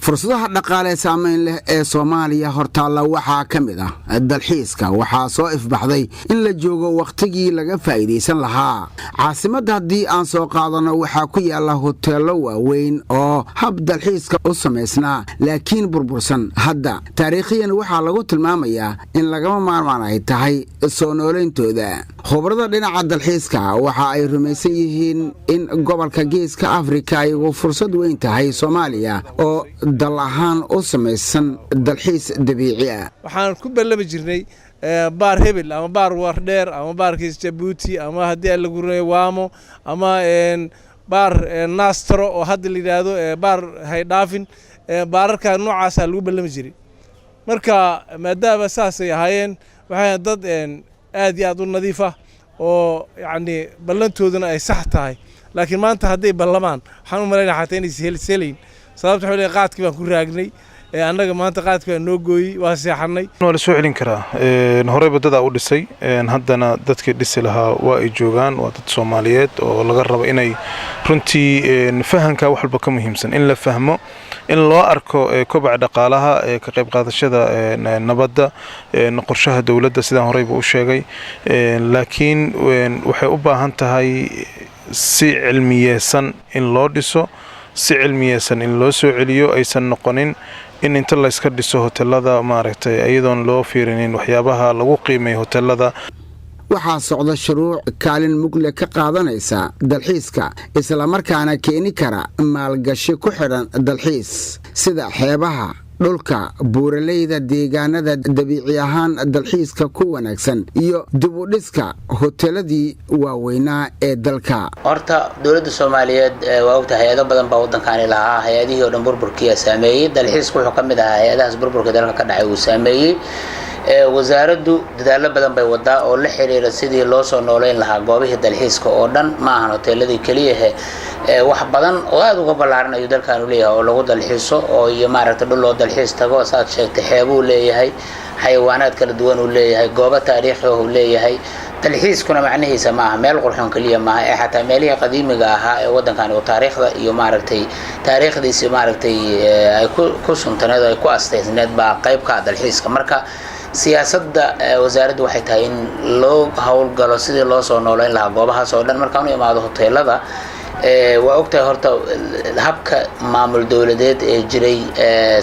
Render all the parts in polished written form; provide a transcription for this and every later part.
fursadaha dhaqaale saameyn leh ee Soomaaliya hortaalla waxaa ka mid ah dalxiiska waxaa soo ifbaxday in la joogo waqtigii laga faa'iideysan lahaa caasimadda haddii aan soo qaadano waxaa ku yaala hoteelo waaweyn oo hab dalxiiska u samaysnaa laakiin burbursan hadda taariikhiyan waxaa lagu tilmaamayaa in lagama maarmaan ay tahay soo nooleyntooda khubarada dhinaca dalxiiska waxa ay rumaysan yihiin in gobolka Geeska Afrika ay ugu fursad weyn tahay Soomaaliya oo dal ahaan u samaysan dalxiis dabiici ah waxaan ku balami jirnay baar hebel ama baar wardheer ama baarkiis Djibouti ama hadii lagu reeyo waamo ama baar Nastro oo hadda la yiraahdo baar haydhaafin baararka noocaas lagu balami jiray marka maadaama saasay ahaayeen waxay dad aad iyo aad u nadiif ah oo yani ballantooduna ay sax tahay laakiin maanta haday ballamaan waxaan u maleynayaa xataa inay helseelayn sababta xulay qaadkii baan ku raagnay annaga maanta qaadkii baan noo gooyay waa seexanay waa la soo celin karaa horey badada u dhisay haddana dadkii dhisi lahaa waa ay joogaan waa dad Soomaaliyeed oo laga rabo inay runtii fahanka wax walba ka muhiimsan in la fahmo in loo arko kobaca dhaqaalaha ka qayb qaadashada nabadda qorshaha dawladda sidaan horeyba u sheegay laakiin waxay u baahan tahay si cilmiyeysan in loo dhiso si cilmiyeysan in loo soo celiyo aysan noqonin in inta la iska dhiso hoteelada maaragtay ayadoon loo fiirinin waxyaabaha lagu qiimeeyo hoteelada waxaa socda shuruuc kaalin mugle ka qaadanaysa dalxiiska isla markaana keeni kara maalgashi ku xidhan dalxiis sida xeebaha dhulka buuraleyda deegaanada dabiici ahaan dalxiiska ku wanaagsan iyo dib u dhiska hoteeladii waaweynaa ee dalka horta dawladda Soomaaliyeed waa ogtahay hay'ado badan baa wadankan lahaa hay'adihii oo dhan burburkii saameeyay dalxiisku wuxuu ka mid ahaa hay'adahaas burburka dalka ka dhacay uu saameeyay wasaaraddu dadaalo badan bay wadaa oo la xiriira sidii loo soo nooleyn lahaa goobihii dalxiiska oo dhan ma ahan hoteeladii kaliya wax badan oo aad uga ballaaran ayuu dalkan u leeyahay oo lagu dalxiiso oo iyo maaragtay dhul loo dalxiis tago saad sheegtay xeebuu leeyahay xayawaanaad kala duwan uu leeyahay goobo taariikhi ah uu leeyahay dalxiiskuna macnaheedu ma aha meel qurxoon kaliya ma aha xataa meelihii qadiimiga ahaa ee wadankan oo taariikhda iyo maaragtay taariikhdiisa maaragtay ay ku suntaneed ay ku asteysneed baa qayb ka dalxiiska marka siyaasadda wasaaraddu waxay tahay in loo hawlgalo sidii loo soo nooleyn lahaa goobahaas oo dhan markaan u imaado hoteelada waa ogtahay horta habka maamul dawladeed ee jiray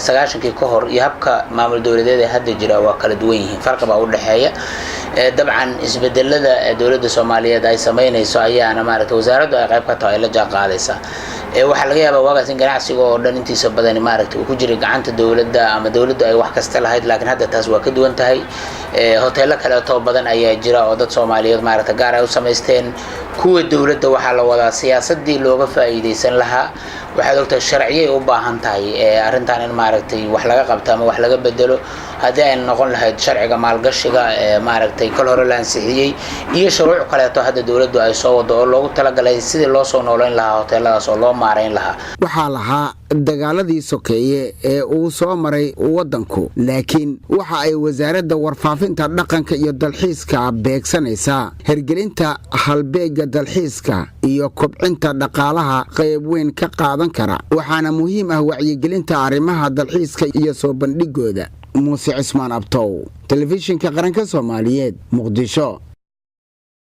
90kii ka hor iyo habka maamul dawladeed ee hadda jira waa kala duwan yihiin farqi baa u dhaxeeya dabcan isbedelada dawladda Soomaaliyeed ay sameynayso ayaana maaragtay wasaaraddu ay qayb ka tahay la jaan qaadaysa waxa laga yaabaa waqti in ganacsiga oo dhan intiisa badan maaragtay ku jiray gacanta dawladda ama dawladdu ay wax kasta lahayd laakiin hadda taas waa ka duwan tahay hoteelo kale oo badan ayaa jira oo dad Soomaaliyeed maaragtay gaar ah u sameysteen kuwa dawladda waxa la wadaa siyaasadii looga faa'iideysan lahaa waxaad ogtahay sharciyay u baahan tahay arintan in maaragtay wax laga qabto ama wax laga bedelo hadii ay noqon lahayd sharciga maalgashiga maaragtay kal hore la ansixiyay iyo shuruuc kale oo hadda dawladdu ay soo wado oo loogu talagalay sidii loo soo nooleyn lahaa hoteeladaas oo loo maareyn lahaa waxaa lahaa dagaaladii sokeeye ee uu soo maray wadanku laakiin waxa ay wasaaradda warfaafinta dhaqanka iyo dalxiiska beegsanaysaa hergelinta halbeega dalxiiska iyo kobcinta dhaqaalaha qayb weyn ka qaadan kara waxaana muhiim ah wacyigelinta arrimaha dalxiiska iyo soo bandhigooda Muuse Cismaan Abtow telefishinka qaranka Soomaaliyeed Muqdisho